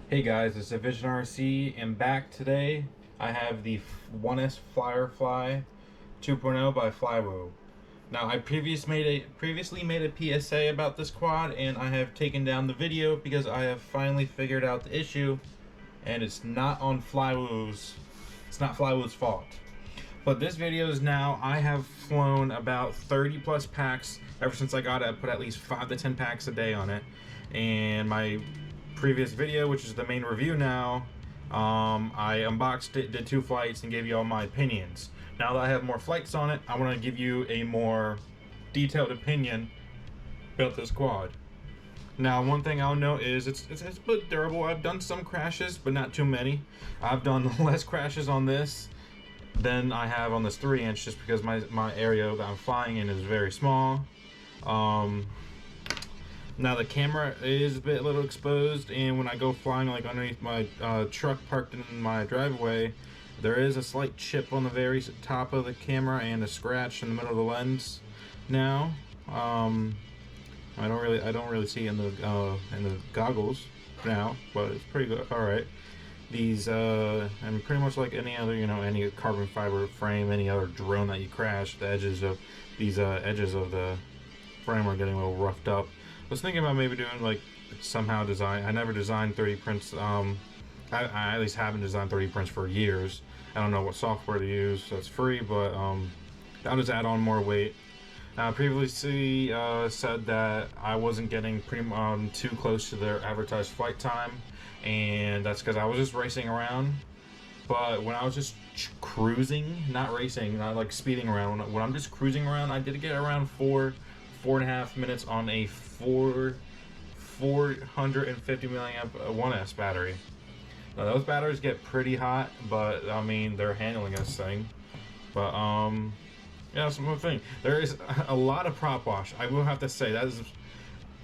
Hey guys, it's Vision RC, and back today I have the 1S Firefly 2.0 by Flywoo. Now I previously made a PSA about this quad, and I have taken down the video because I have finally figured out the issue, and it's not Flywoo's fault. But this video is now, I have flown about 30 plus packs ever since I got it. I put at least 5 to 10 packs a day on it, and my previous video, which is the main review now, I unboxed it, did 2 flights, and gave you all my opinions. Now that I have more flights on it, I want to give you a more detailed opinion about this quad. Now, one thing I'll note is it's a bit durable. I've done some crashes, but not too many. I've done less crashes on this than I have on this 3-inch, just because my area that I'm flying in is very small. Now the camera is a little exposed, and when I go flying like underneath my truck parked in my driveway, there is a slight chip on the very top of the camera and a scratch in the middle of the lens. Now, I don't really see it in the goggles now, but it's pretty good. All right, these and pretty much like any other, any carbon fiber frame, any other drone that you crash, the edges of these edges of the frame are getting a little roughed up. I was thinking about maybe doing like somehow design. I never designed 3D prints. I at least haven't designed 3D prints for years. I don't know what software to use, so it's free, but I'll just add on more weight. I previously said that I wasn't getting too close to their advertised flight time, and that's because I was just racing around. But when I was just cruising, not racing, not like speeding around, when I'm just cruising around, I did get around 4.5 minutes on a 450 milliamp 1S battery. Now those batteries get pretty hot, but I mean they're handling this thing. But yeah, that's one thing. There is a lot of prop wash. I will have to say that is.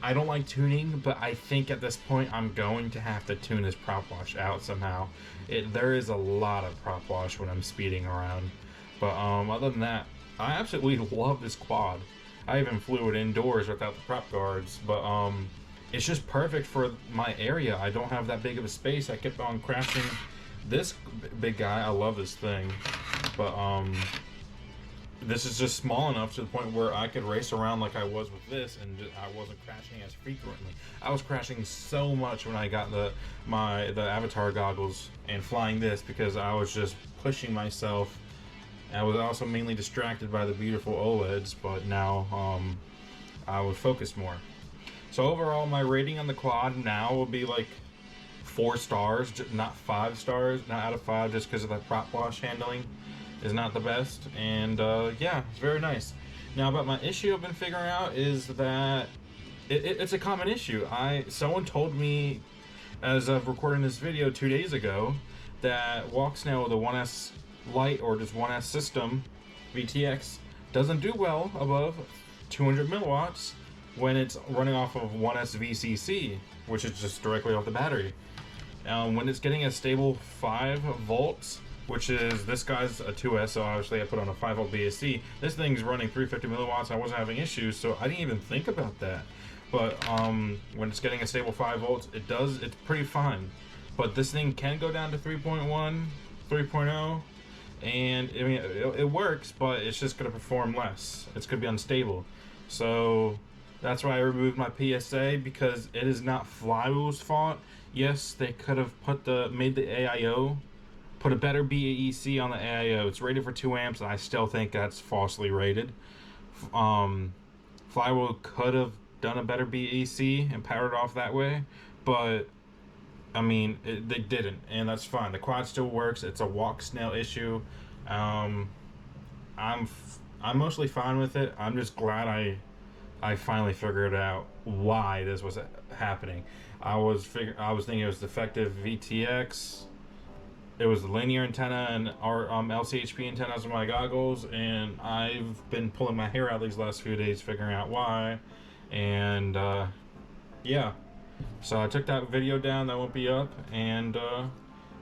I don't like tuning, but I think at this point I'm going to have to tune this prop wash out somehow. There is a lot of prop wash when I'm speeding around. But other than that, I absolutely love this quad. I even flew it indoors without the prop guards, but it's just perfect for my area. I don't have that big of a space. I kept on crashing this big guy. I love this thing, but this is just small enough to the point where I could race around like I was with this, and I wasn't crashing as frequently. I was crashing so much when I got the Avatar goggles and flying this, because I was just pushing myself. I was also mainly distracted by the beautiful OLEDs, but now I would focus more. So overall, my rating on the quad now will be like 4 stars, not 5 stars, not out of 5, just because of the prop wash handling is not the best. And yeah, it's very nice. Now about my issue I've been figuring out is that it's a common issue. Someone told me, as of recording this video 2 days ago, that Walksnail with a 1S Lite or just 1S system VTX doesn't do well above 200 milliwatts when it's running off of 1S VCC, which is just directly off the battery. When it's getting a stable 5 volts, which is, this guy's a 2S, so obviously I put on a 5 volt BSC. This thing's running 350 milliwatts. I wasn't having issues, so I didn't even think about that. But when it's getting a stable 5 volts, it's pretty fine. But this thing can go down to 3.1, 3.0. And I mean, it works, but it's just going to perform less. It's going to be unstable. So that's why I removed my PSA, because it is not Flywoo's fault. Yes, they could have made the AIO, put a better BAEC on the AIO. It's rated for 2 amps, and I still think that's falsely rated. Flywoo could have done a better BAEC and powered off that way, but I mean, they didn't, and that's fine. The quad still works. It's a Walksnail issue. I'm mostly fine with it. I'm just glad I finally figured out why this was happening. I was thinking it was defective VTX. It was the linear antenna and our LCHP antennas on my goggles, and I've been pulling my hair out these last few days figuring out why. And yeah. So I took that video down. That won't be up. And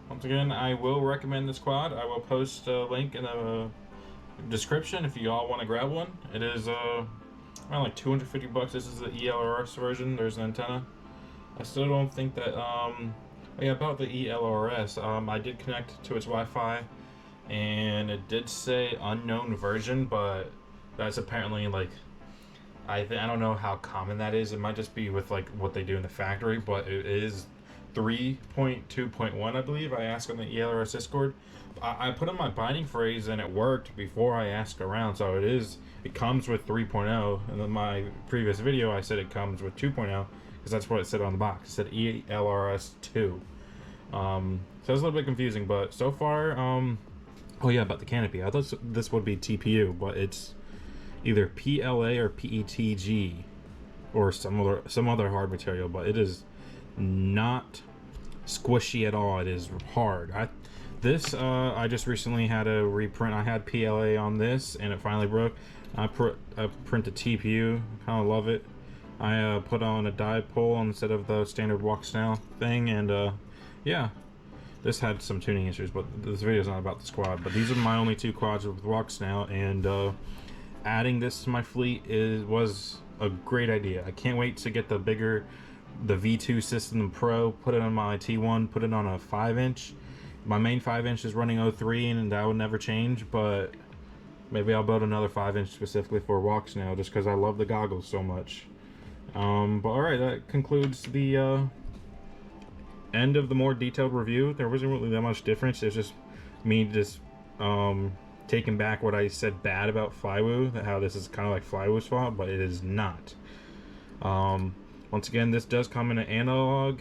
once again, I will recommend this quad. I will post a link in the description if you all want to grab one. It is around like 250 bucks. This is the ELRS version. There's an antenna. I still don't think that, oh yeah, about the ELRS, I did connect to its Wi-Fi, and it did say unknown version, but that's apparently like, I don't know how common that is. It might just be with like what they do in the factory, but it is 3.2.1, I believe. I asked on the ELRS Discord. I put in my binding phrase and it worked before I asked around, so it comes with 3.0, and in my previous video I said it comes with 2.0 because that's what it said on the box. It said ELRS 2. So it's a little bit confusing, but so far, oh yeah, about the canopy. I thought this would be TPU, but it's either PLA or PETG or some other hard material, but it is not squishy at all. It is hard. I just recently had a reprint. I had PLA on this and it finally broke. I printed TPU. Kind of love it. I put on a dipole instead of the standard walk snail thing, and yeah, this had some tuning issues, but this video is not about this quad. But these are my only 2 quads with walk snail, and adding this to my fleet was a great idea. I can't wait to get the V2 System Pro, put it on my T1, put it on a 5-inch. My main 5-inch is running 03, and that would never change, but maybe I'll build another 5-inch specifically for walk snail just because I love the goggles so much. But alright, that concludes the end of the more detailed review. There wasn't really that much difference. It's just me just taking back what I said bad about Flywoo, how this is kind of like Flywoo's fault, but it is not. Once again, this does come in an analog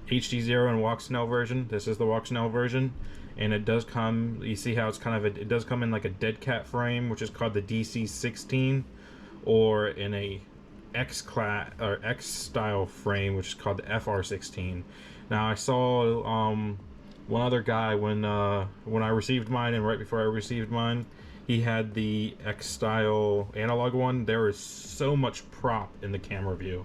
HD0 and walk snail version. This is the walk snail version, and it does come, you see how it's kind of it does come in like a dead cat frame, which is called the DC16, or in a X class or X style frame, which is called the FR16. Now I saw one other guy when I received mine, and right before I received mine, he had the X style analog one. There is so much prop in the camera view,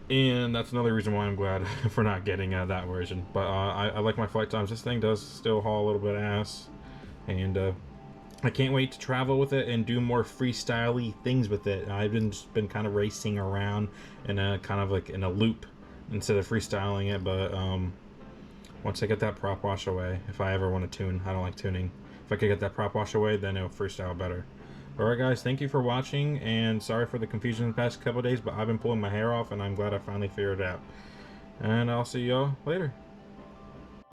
and that's another reason why I'm glad for not getting that version. But I like my flight times. This thing does still haul a little bit of ass, and I can't wait to travel with it and do more freestyle-y things with it. I've been kind of racing around in a kind of like in a loop instead of freestyling it, but once I get that prop wash away, if I ever want to tune, I don't like tuning. If I could get that prop wash away, then it'll freestyle better. Alright guys, thank you for watching, and sorry for the confusion in the past couple of days, but I've been pulling my hair off and I'm glad I finally figured it out. And I'll see y'all later.